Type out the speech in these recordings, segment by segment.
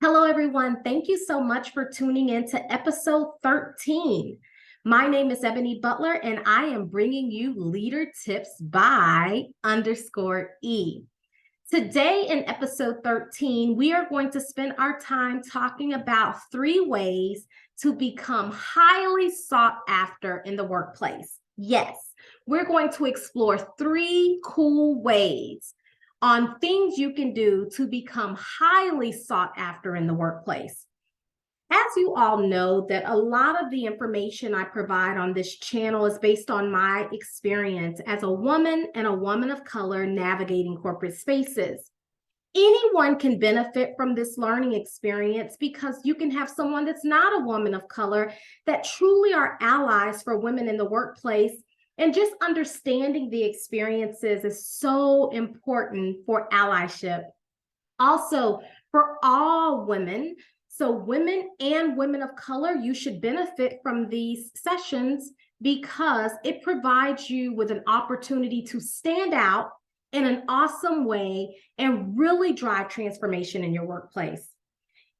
Hello, everyone. Thank you so much for tuning in to episode 13. My name is Ebony Butler, and I am bringing you Leader Tips by _E. Today in episode 13, we are going to spend our time talking about 3 ways to become highly sought after in the workplace. Yes, we're going to explore 3 cool ways on things you can do to become highly sought after in the workplace. As you all know, that a lot of the information I provide on this channel is based on my experience as a woman and a woman of color navigating corporate spaces. Anyone can benefit from this learning experience because you can have someone that's not a woman of color that truly are allies for women in the workplace. And just understanding the experiences is so important for allyship. Also, for all women, so women and women of color, you should benefit from these sessions because it provides you with an opportunity to stand out in an awesome way and really drive transformation in your workplace.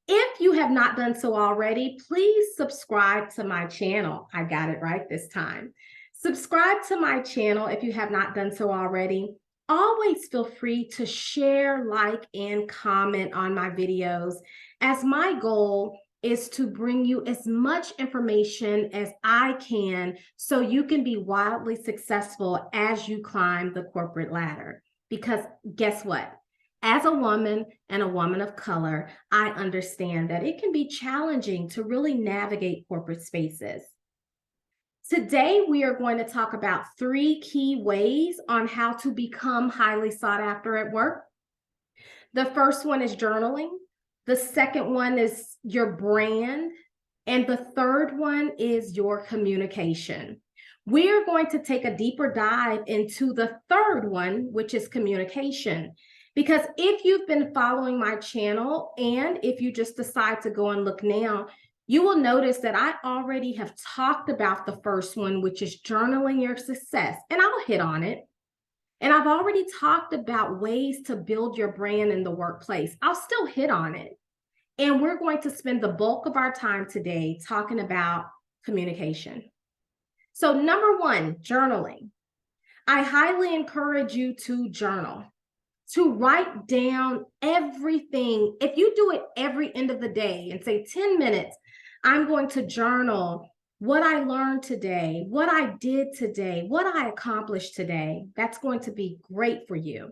If you have not done so already, please subscribe to my channel. I got it right this time. Subscribe to my channel if you have not done so already. Always feel free to share, like, and comment on my videos, as my goal is to bring you as much information as I can so you can be wildly successful as you climb the corporate ladder. Because guess what? As a woman and a woman of color, I understand that it can be challenging to really navigate corporate spaces. Today, we are going to talk about 3 key ways on how to become highly sought after at work. The first one is journaling. The second one is your brand. And the third one is your communication. We're going to take a deeper dive into the third one, which is communication. Because if you've been following my channel and if you just decide to go and look now, you will notice that I already have talked about the first one, which is journaling your success, and I'll hit on it. And I've already talked about ways to build your brand in the workplace. I'll still hit on it. And we're going to spend the bulk of our time today talking about communication. So number 1, journaling. I highly encourage you to journal, to write down everything. If you do it every end of the day and say 10 minutes, I'm going to journal what I learned today, what I did today, what I accomplished today. That's going to be great for you.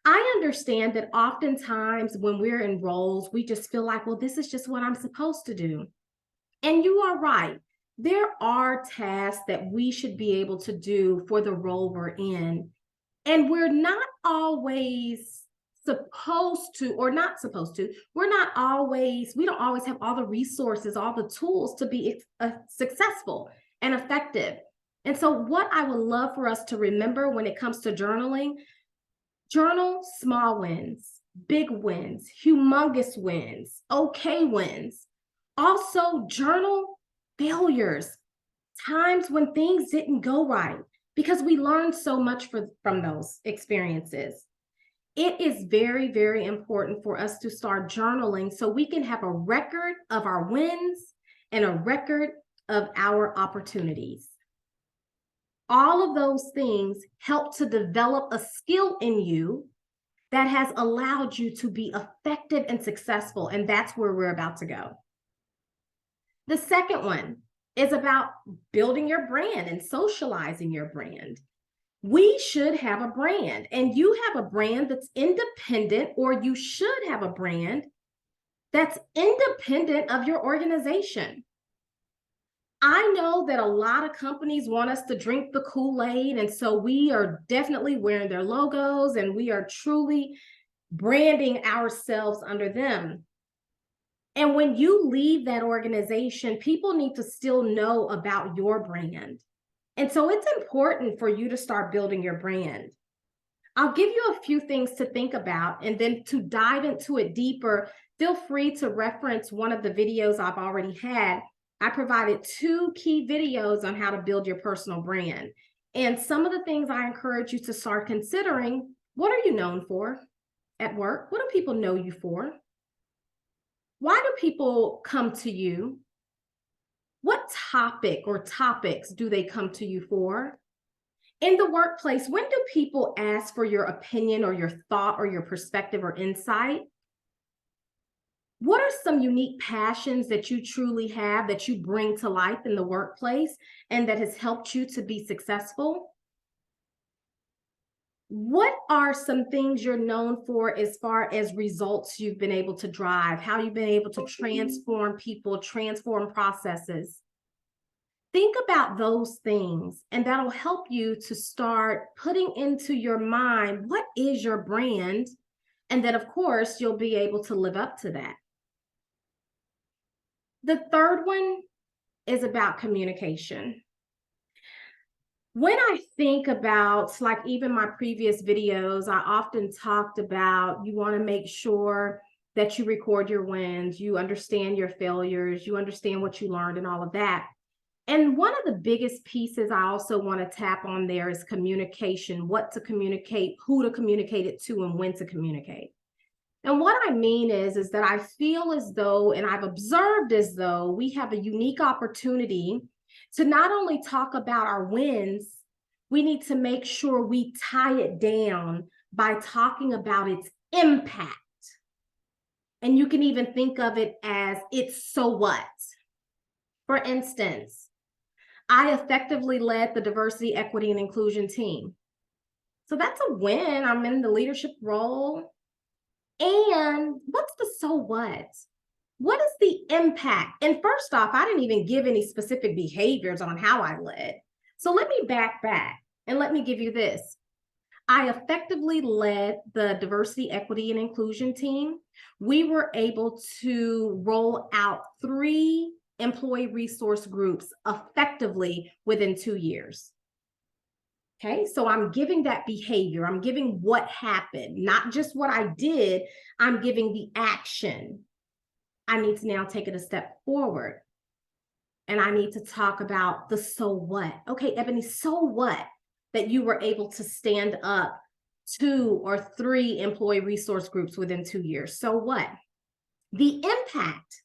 I understand that oftentimes when we're in roles, we just feel like, well, this is just what I'm supposed to do. And you are right. There are tasks that we should be able to do for the role we're in. And we're not always supposed to, or not supposed to, we don't always have all the resources, all the tools to be successful and effective. And so what I would love for us to remember when it comes to journaling, journal small wins, big wins, humongous wins, okay wins. Also journal failures, times when things didn't go right, because we learned so much from those experiences. It is very, very important for us to start journaling so we can have a record of our wins and a record of our opportunities. All of those things help to develop a skill in you that has allowed you to be effective and successful, and that's where we're about to go. The second one is about building your brand and socializing your brand. We should have a brand, and you have a brand that's independent, or you should have a brand that's independent of your organization. I know that a lot of companies want us to drink the Kool-Aid, and so we are definitely wearing their logos, and we are truly branding ourselves under them. And when you leave that organization, people need to still know about your brand. And so it's important for you to start building your brand. I'll give you a few things to think about, and then to dive into it deeper, feel free to reference one of the videos I've already had. I provided 2 key videos on how to build your personal brand. And some of the things I encourage you to start considering: what are you known for at work? What do people know you for? Why do people come to you? What topic or topics do they come to you for? In the workplace, when do people ask for your opinion or your thought or your perspective or insight? What are some unique passions that you truly have that you bring to life in the workplace and that has helped you to be successful? What are some things you're known for as far as results you've been able to drive, how you've been able to transform people, transform processes? Think about those things, and that'll help you to start putting into your mind what is your brand. And then, of course, you'll be able to live up to that. The third one is about communication. When I think about, like, even my previous videos, I often talked about you want to make sure that you record your wins, you understand your failures, you understand what you learned and all of that. And one of the biggest pieces I also want to tap on there is communication, what to communicate, who to communicate it to, and when to communicate. And what I mean is that I feel as though, and I've observed as though, we have a unique opportunity to not only talk about our wins, we need to make sure we tie it down by talking about its impact. And you can even think of it as it's so what. For instance, I effectively led the diversity, equity, and inclusion team. So that's a win. I'm in the leadership role. And what's the so what? What is the impact? And first off, I didn't even give any specific behaviors on how I led. So let me back and let me give you this. I effectively led the diversity, equity, and inclusion team. We were able to roll out 3 employee resource groups effectively within 2 years. Okay, so I'm giving that behavior, I'm giving what happened, not just what I did, I'm giving the action. I need to now take it a step forward. And I need to talk about the so what. Okay, Ebony, so what that you were able to stand up 2 or 3 employee resource groups within 2 years? So what? The impact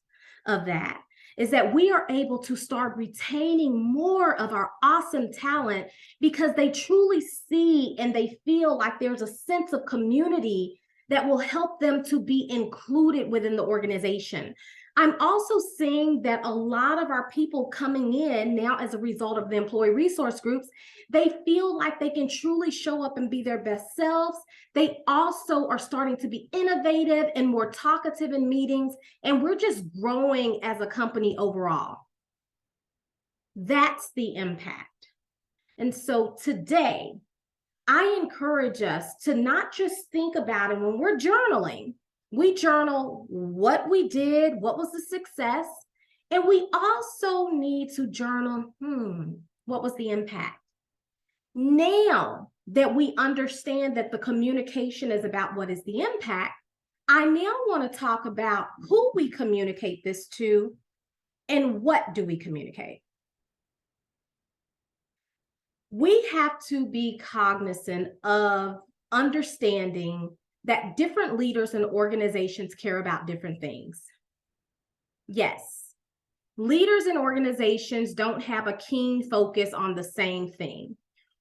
of that is that we are able to start retaining more of our awesome talent because they truly see and they feel like there's a sense of community that will help them to be included within the organization. I'm also seeing that a lot of our people coming in now as a result of the employee resource groups, they feel like they can truly show up and be their best selves. They also are starting to be innovative and more talkative in meetings, and we're just growing as a company overall. That's the impact. And so today, I encourage us to not just think about it when we're journaling. We journal what we did, what was the success, and we also need to journal, what was the impact? Now that we understand that the communication is about what is the impact, I now want to talk about who we communicate this to and what do we communicate. We have to be cognizant of understanding that different leaders and organizations care about different things. Yes, leaders and organizations don't have a keen focus on the same thing.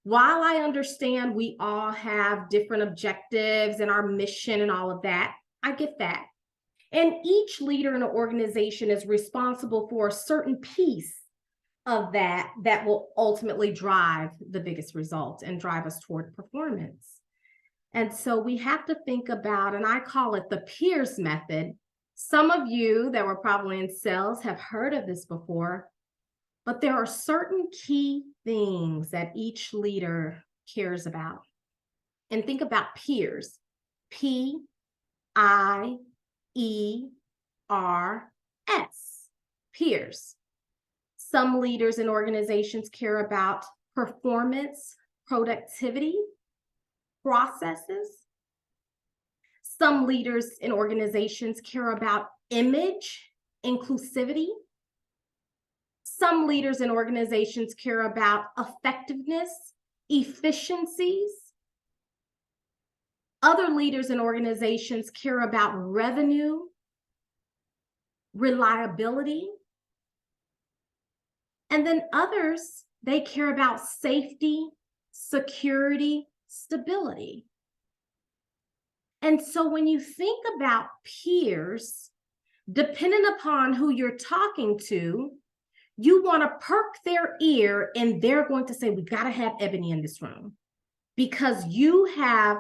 While I understand we all have different objectives and our mission and all of that, I get that. And each leader in an organization is responsible for a certain piece of that will ultimately drive the biggest result and drive us toward performance. And so we have to think about, and I call it the peers method. Some of you that were probably in sales have heard of this before, but there are certain key things that each leader cares about. And think about peers, P-I-E-R-S, peers. Some leaders in organizations care about performance, productivity, processes. Some leaders in organizations care about image, inclusivity. Some leaders in organizations care about effectiveness, efficiencies. Other leaders in organizations care about revenue, reliability. And then others, they care about safety, security, stability. And so when you think about peers, depending upon who you're talking to, you want to perk their ear and they're going to say, we got to have Ebony in this room because you have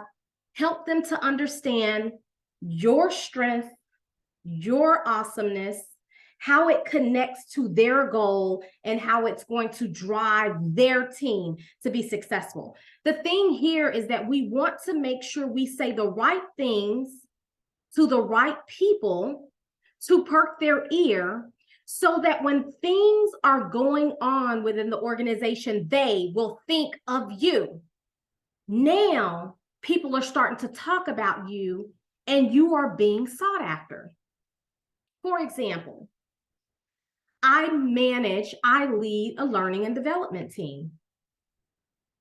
helped them to understand your strength, your awesomeness, how it connects to their goal, and how it's going to drive their team to be successful. The thing here is that we want to make sure we say the right things to the right people to perk their ear so that when things are going on within the organization, they will think of you. Now, people are starting to talk about you and you are being sought after. For example, I lead a learning and development team.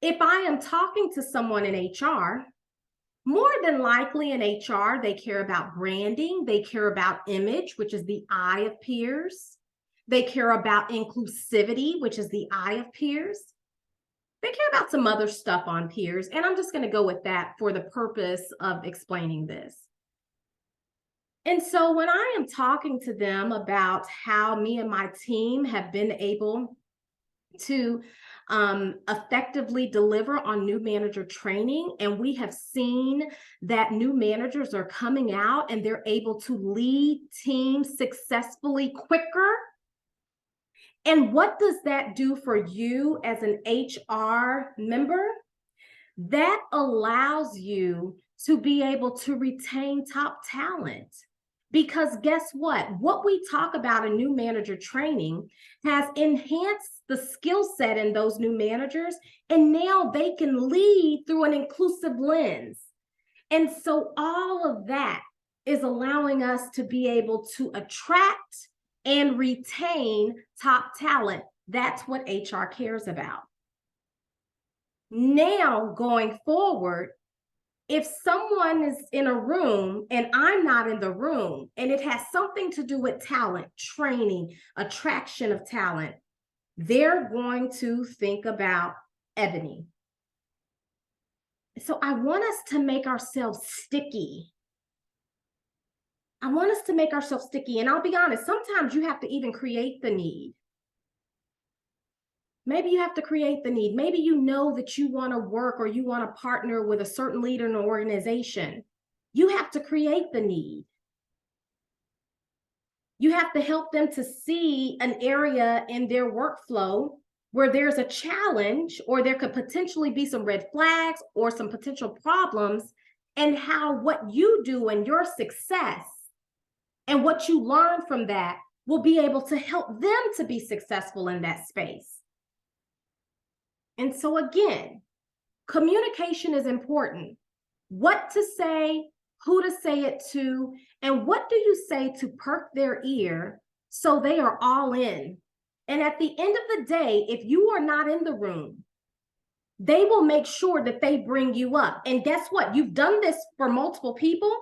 If I am talking to someone in HR, more than likely in HR, they care about branding, they care about image, which is the I of peers. They care about inclusivity, which is the I of peers. They care about some other stuff on peers, and I'm just going to go with that for the purpose of explaining this. And so when I am talking to them about how me and my team have been able to effectively deliver on new manager training, and we have seen that new managers are coming out and they're able to lead teams successfully quicker. And what does that do for you as an HR member? That allows you to be able to retain top talent. Because guess what? What we talk about in new manager training has enhanced the skill set in those new managers, and now they can lead through an inclusive lens. And so all of that is allowing us to be able to attract and retain top talent. That's what HR cares about. Now, going forward, if someone is in a room and I'm not in the room, and it has something to do with talent, training, attraction of talent, they're going to think about Ebony. So I want us to make ourselves sticky. I want us to make ourselves sticky. And I'll be honest, sometimes you have to even create the need. Maybe you have to create the need. Maybe you know that you want to work or you want to partner with a certain leader in an organization. You have to create the need. You have to help them to see an area in their workflow where there's a challenge, or there could potentially be some red flags or some potential problems, and how what you do and your success and what you learn from that will be able to help them to be successful in that space. And so again, communication is important. What to say, who to say it to, and what do you say to perk their ear so they are all in. And at the end of the day, if you are not in the room, they will make sure that they bring you up. And guess what? You've done this for multiple people.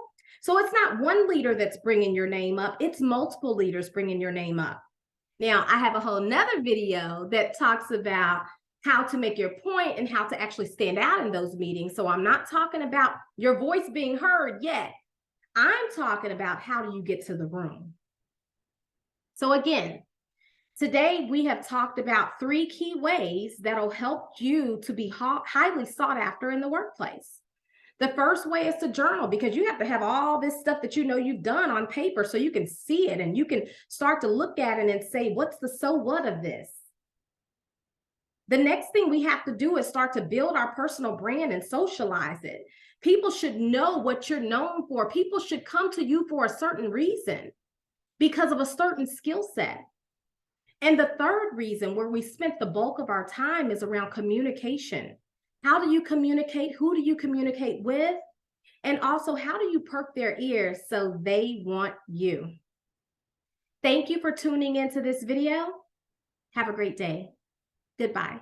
So it's not one leader that's bringing your name up. It's multiple leaders bringing your name up. Now, I have a whole nother video that talks about how to make your point and how to actually stand out in those meetings. So I'm not talking about your voice being heard yet. I'm talking about how do you get to the room. So again, today we have talked about 3 key ways that'll help you to be highly sought after in the workplace. The first way is to journal, because you have to have all this stuff that you know you've done on paper so you can see it and you can start to look at it and say, what's the so what of this? The next thing we have to do is start to build our personal brand and socialize it. People should know what you're known for. People should come to you for a certain reason because of a certain skill set. And the third reason, where we spent the bulk of our time, is around communication. How do you communicate? Who do you communicate with? And also, how do you perk their ears so they want you? Thank you for tuning into this video. Have a great day. Goodbye.